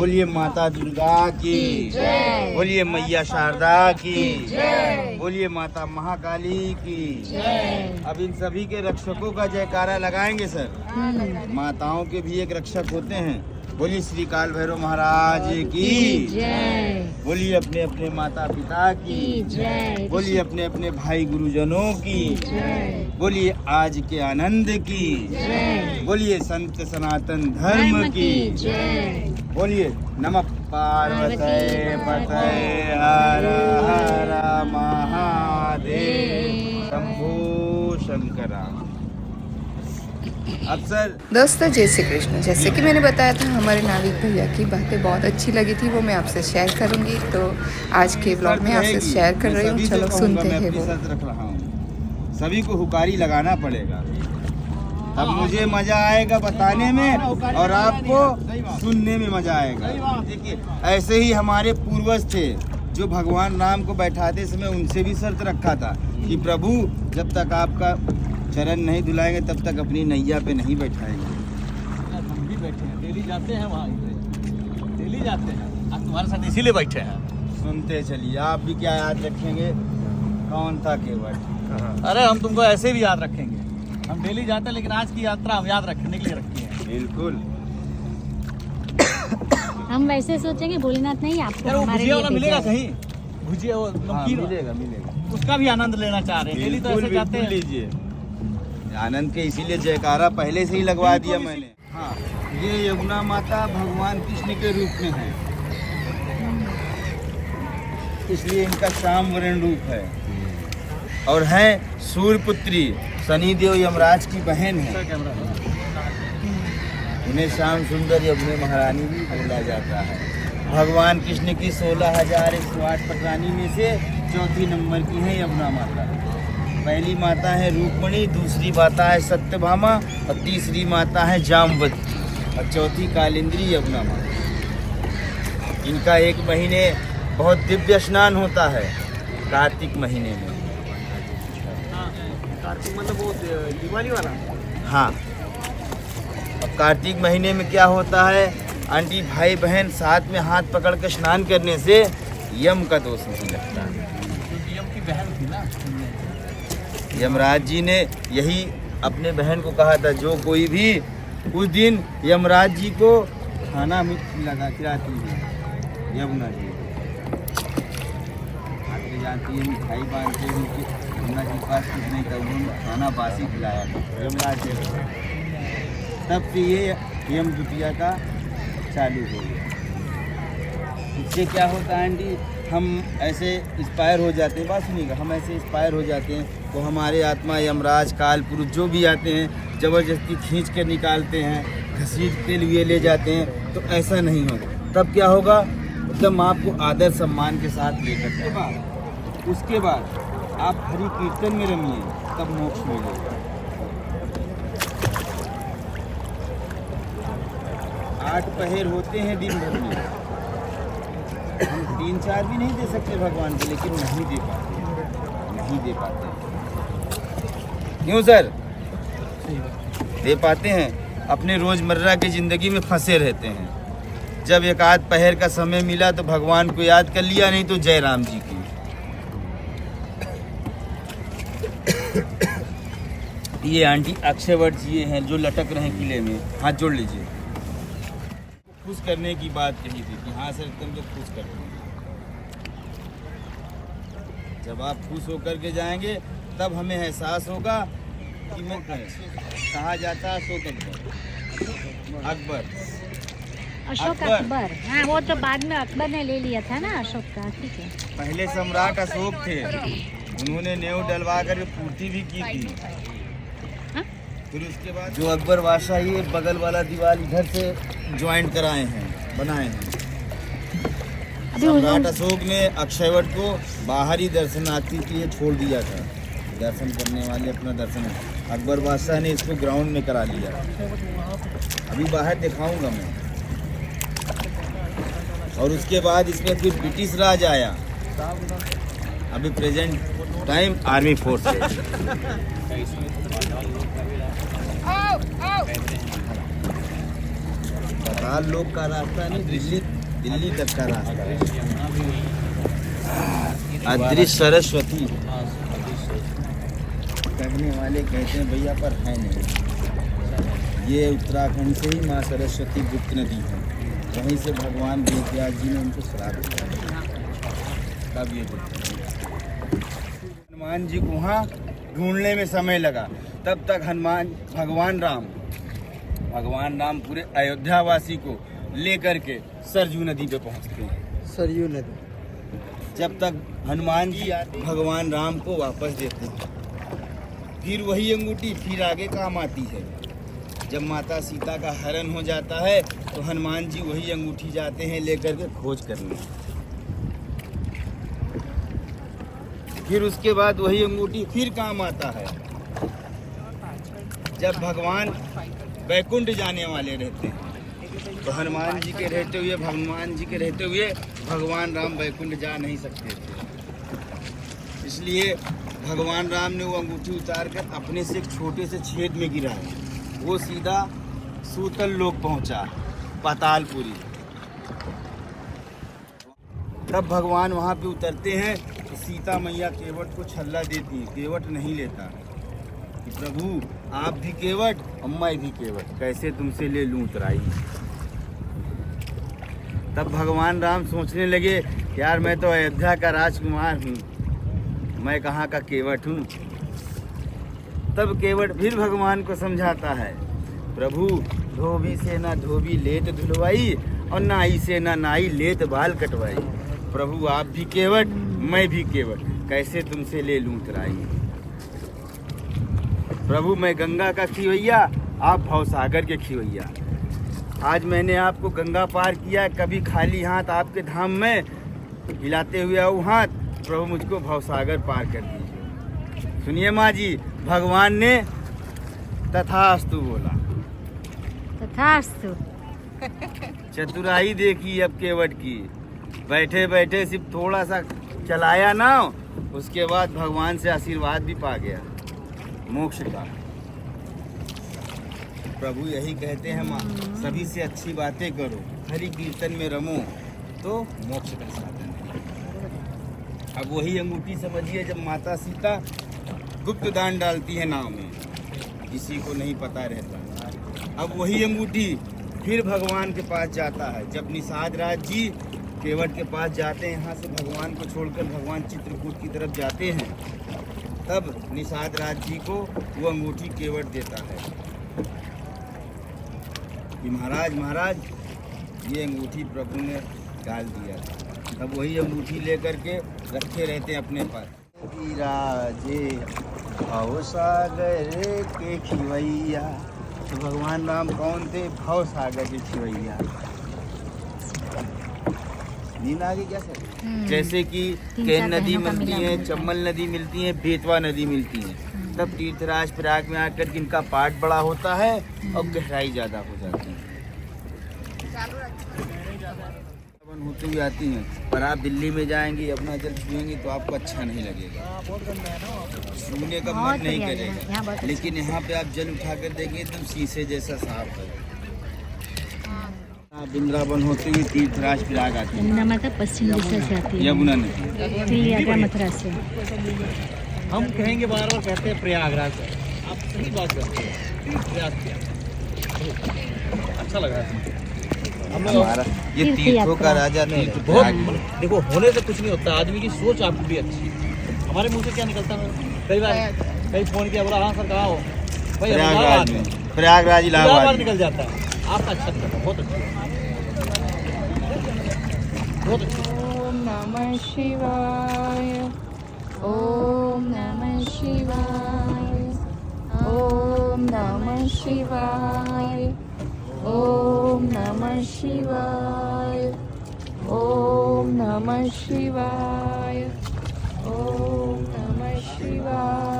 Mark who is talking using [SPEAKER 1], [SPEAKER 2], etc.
[SPEAKER 1] बोलिए माता दुर्गा की
[SPEAKER 2] जय।
[SPEAKER 1] बोलिए मैया शारदा की
[SPEAKER 2] जय।
[SPEAKER 1] बोलिए माता महाकाली की
[SPEAKER 2] जय।
[SPEAKER 1] अब इन सभी के रक्षकों का जयकारा लगाएंगे सर। माताओं के भी एक रक्षक होते हैं। बोलिए श्री काल भैरव महाराज की
[SPEAKER 2] जय।
[SPEAKER 1] बोलिए अपने अपने माता पिता की
[SPEAKER 2] जय।
[SPEAKER 1] बोलिए अपने अपने भाई गुरुजनों की
[SPEAKER 2] जय।
[SPEAKER 1] बोलिए आज के आनंद की
[SPEAKER 2] जय।
[SPEAKER 1] बोलिए संत सनातन धर्म की
[SPEAKER 2] जय।
[SPEAKER 1] बोलिए नमः पार्वती पतये हर हर महादेव शंभो शंकरा। अब सर
[SPEAKER 3] दोस्तों जय श्री कृष्ण। जैसे कि मैंने बताया था हमारे नाविक भैया की बातें बहुत अच्छी लगी थी, वो मैं आपसे शेयर करूंगी। तो आज के ब्लॉग में आपसे शेयर कर रही हूँ। चलो सुनते हैं वो।
[SPEAKER 1] शर्त रख रहा हूँ, सभी को हुकारी लगाना पड़ेगा, तब मुझे मजा आएगा बताने में और आपको सुनने में मजा आएगा। देखिए ऐसे ही हमारे पूर्वज थे जो भगवान राम को बैठाते समय उनसे भी शर्त रखा था कि प्रभु जब तक आपका चरण नहीं धुलाएंगे तब तक अपनी नैया पे नहीं बैठाएंगे।
[SPEAKER 4] हम भी बैठे हैं, डेली जाते हैं वहाँ, डेली जाते हैं। आज तुम्हारे साथ इसीलिए बैठे हैं।
[SPEAKER 1] सुनते चलिए, आप भी क्या याद रखेंगे, कौन था केवट।
[SPEAKER 4] अरे हम तुमको ऐसे भी याद रखेंगे। हम डेली जाते हैं, लेकिन आज की यात्रा हम याद रखने के लिए रखी है।
[SPEAKER 1] बिल्कुल।
[SPEAKER 2] हम वैसे सोचेंगे भोलेनाथ नहीं आपको
[SPEAKER 4] यार वो
[SPEAKER 2] हमारे
[SPEAKER 4] भुजिया
[SPEAKER 2] लिए
[SPEAKER 4] वाला मिलेगा
[SPEAKER 2] भेजा है।
[SPEAKER 4] कहीं? भुजिया वो
[SPEAKER 1] हाँ,
[SPEAKER 4] नमकीन
[SPEAKER 1] मिलेगा मिलेगा।
[SPEAKER 4] उसका भी आनंद लेना चाह रहे हैं। डेली तो
[SPEAKER 1] बिल्कुल
[SPEAKER 4] ऐसे जाते
[SPEAKER 1] बिल्कुल
[SPEAKER 4] हैं।
[SPEAKER 1] लीजिए आनंद के, इसीलिए जयकारा पहले से ही लगवा दिया मैंने। हाँ, ये यमुना माता भगवान कृष्ण के रूप में है, इसलिए इनका श्याम वर्ण रूप है और है सूर्यपुत्री, शनिदेव यमराज की बहन है। इन्हें श्याम सुंदर यमुना महारानी भी बोला जाता है। भगवान कृष्ण की 16,108 पटरानी में से चौथी नंबर की है यमुना माता। पहली माता है रूपमणि, दूसरी माता है सत्यभामा और तीसरी माता है जामवती और चौथी कालिंद्री यमुना माता। इनका एक महीने बहुत दिव्य स्नान होता है कार्तिक महीने में।
[SPEAKER 4] कार्तिक मतलब वो दिवाली वाला।
[SPEAKER 1] हाँ, अब कार्तिक महीने में क्या होता है, आंटी भाई बहन साथ में हाथ पकड़ के स्नान करने से यम का दोष नहीं लगता है।
[SPEAKER 4] क्योंकि यम की बहन थी ना।
[SPEAKER 1] यमराज जी ने यही अपने बहन को कहा था, जो कोई भी उस दिन यमराज जी को खाना लगा खिलाती है यमुना जी आते जाती है, मिठाई बांधते हैं उनकी, यमुना जी के पास कुछ नहीं था, उन्होंने खाना बासी खिलाया यमराज जी को। तब से ये यम द्वितीया का चालू हो गया। इससे क्या होता है आंटी, हम ऐसे इंस्पायर हो जाते हैं, बात सुनिएगा, हम ऐसे इंस्पायर हो जाते हैं तो हमारे आत्मा यमराज काल पुरुष जो भी आते हैं ज़बरदस्ती खींच कर निकालते हैं, घसीटते लिए ले जाते हैं। तो ऐसा नहीं होगा। तब क्या होगा, एकदम आपको आदर सम्मान के साथ लेकर उसके बाद आप हरि कीर्तन में रमिए, तब मोक्ष मिलेगा। 8 पहर होते हैं दिन भर में, हम 3-4 भी नहीं दे सकते भगवान को, लेकिन नहीं दे पाते। क्यों सर? दे पाते हैं, अपने रोजमर्रा की जिंदगी में फंसे रहते हैं। जब एक आध पहर का समय मिला तो भगवान को याद कर लिया, नहीं तो जय राम जी की। ये आंटी अक्षयवट जी हैं जो लटक रहे हैं किले में, हाथ जोड़ लीजिए। खुश करने की बात कही थी कि हाँ सर एकदम जो खुश कर रहे हैं। जब आप खुश होकर के जाएंगे तब हमें एहसास होगा कि मैं कहा जाता अशोक अकबर।
[SPEAKER 2] अशोक अकबर, हाँ वो तो बाद में अकबर ने ले लिया था ना अशोक का। ठीक है,
[SPEAKER 1] पहले सम्राट अशोक थे, उन्होंने नेव डलवा कर पूर्ति भी की थी। फिर उसके बाद जो अकबर बादशाह, ये बगल वाला दीवार इधर से ज्वाइंट कराए हैं, बनाए हैं। सम्राट अशोक ने अक्षयवट को बाहरी दर्शनार्थी के लिए छोड़ दिया था, दर्शन करने वाले अपना दर्शन। अकबर बादशाह ने इसको ग्राउंड में करा लिया। अभी बाहर दिखाऊंगा मैं। और उसके बाद इसमें फिर ब्रिटिश राज आया। अभी प्रेजेंट टाइम आर्मी फोर्स है। 4 लोग का रास्ता नहीं, दिल्ली तक का रास्ता है। अदृश्य सरस्वती कहने वाले कहते हैं भैया, पर है नहीं। ये उत्तराखंड से ही माँ सरस्वती गुप्त नदी है, वहीं से भगवान वेदव्यास जी ने उनको श्राप दिया। तब ये हनुमान जी को वहाँ ढूंढने में समय लगा। तब तक भगवान राम पूरे अयोध्या वासी को लेकर के सरजू नदी पे पहुँचते हैं।
[SPEAKER 5] सरयू नदी।
[SPEAKER 1] जब तक हनुमान जी भगवान राम को वापस देते हैं, फिर वही अंगूठी फिर आगे काम आती है। जब माता सीता का हरण हो जाता है तो हनुमान जी वही अंगूठी जाते हैं लेकर के खोज करने। फिर उसके बाद वही अंगूठी फिर काम आता है। जब भगवान वैकुंठ जाने वाले रहते हैं तो हनुमान जी के रहते हुए भगवान राम वैकुंठ जा नहीं सकते थे। इसलिए भगवान राम ने वो अंगूठी उतार कर अपने से एक छोटे से छेद में गिराया। वो सीधा सूतल लोक पहुंचा, पातालपुरी। तब भगवान वहाँ पे उतरते हैं तो सीता मैया केवट को छल्ला देती है। केवट नहीं लेता कि प्रभु आप भी केवट और मैं भी केवट, कैसे तुमसे ले लूं उतराई। तब भगवान राम सोचने लगे, यार मैं तो अयोध्या का राजकुमार हूँ, मैं कहाँ का केवट हूँ। तब केवट फिर भगवान को समझाता है, प्रभु धोबी से ना धोबी लेत धुलवाई और नाई से ना नाई लेत बाल कटवाई। प्रभु आप भी केवट मैं भी केवट, कैसे तुमसे ले लूं उतराई। प्रभु मैं गंगा का खिवैया, आप भवसागर के खिवैया। आज मैंने आपको गंगा पार किया, कभी खाली हाथ आपके धाम में हिलाते हुए आऊँ हाथ। प्रभु मुझको भवसागर पार कर दीजिए। सुनिए माँ जी, भगवान ने तथास्तु बोला।
[SPEAKER 2] तथास्तु।
[SPEAKER 1] चतुराई देखी अब केवट की। बैठे बैठे सिर्फ थोड़ा सा चलाया ना, उसके बाद भगवान से आशीर्वाद भी पा गया मोक्ष का। प्रभु यही कहते हैं माँ, सभी से अच्छी बातें करो, हरि कीर्तन में रमो तो मोक्ष का साधन है। अब वही अंगूठी समझिए, जब माता सीता गुप्त दान डालती है नाव में, किसी को नहीं पता रहता। अब वही अंगूठी फिर भगवान के पास जाता है। जब निषाद राज जी केवट के पास जाते हैं, यहाँ से भगवान को छोड़कर भगवान चित्रकूट की तरफ जाते हैं, तब निषाद राज जी को वो अंगूठी केवट देता है कि महाराज ये अंगूठी प्रभु ने डाल दिया था। तब वही अंगूठी लेकर के रखे रहते हैं अपने पास। विराजे भवसागर के खिवैया। तो भगवान राम कौन थे? भवसागर के खिवैया। नींद आ गई क्या सर? जैसे कि केन नदी मिलती है, चम्बल नदी मिलती है, बेतवा नदी मिलती है, तब तीर्थराज प्रयाग में आकर के इनका पाठ बड़ा होता है और गहराई ज़्यादा हो जाती है, होती हुई आती हैं। पर आप दिल्ली में जाएंगे, अपना जल छुएंगे तो आपको अच्छा नहीं लगेगा, छूने का मन नहीं करेगा। लेकिन यहाँ पे आप जल उठा कर देंगे एकदम शीशे जैसा साफ है। वृंदावन होते हुए तीर्थराज प्रयाग आती है।
[SPEAKER 2] यमुना माता पश्चिम दिशा से आती है,
[SPEAKER 1] यमुना नदी
[SPEAKER 2] दिल्ली आगरा मथुरा से।
[SPEAKER 4] हम कहेंगे बार बार कहते हैं प्रयागराज, आप सही बात करते हैं। प्रयाग अच्छा लग रहा है
[SPEAKER 1] हमारा ये तीर्थों का राजा तीर्थ प्रयाग।
[SPEAKER 4] देखो होने से कुछ नहीं होता, आदमी की सोच आपकी भी अच्छी है। हमारे मुंह से क्या निकलता है, कई बार कई फोन किया, बोला हाँ सर कहाँ हो भाई,
[SPEAKER 1] प्रयागराज में, प्रयागराज इलाहाबाद
[SPEAKER 4] निकल जाता है। आपका अच्छा निकलता है, बहुत अच्छा, बहुत अच्छा।
[SPEAKER 3] ओम नमः शिवाय, ओम नमः शिवाय, ओम नमः शिवाय, ओम नमः शिवाय, ओम नमः शिवाय, ओम नमः शिवाय।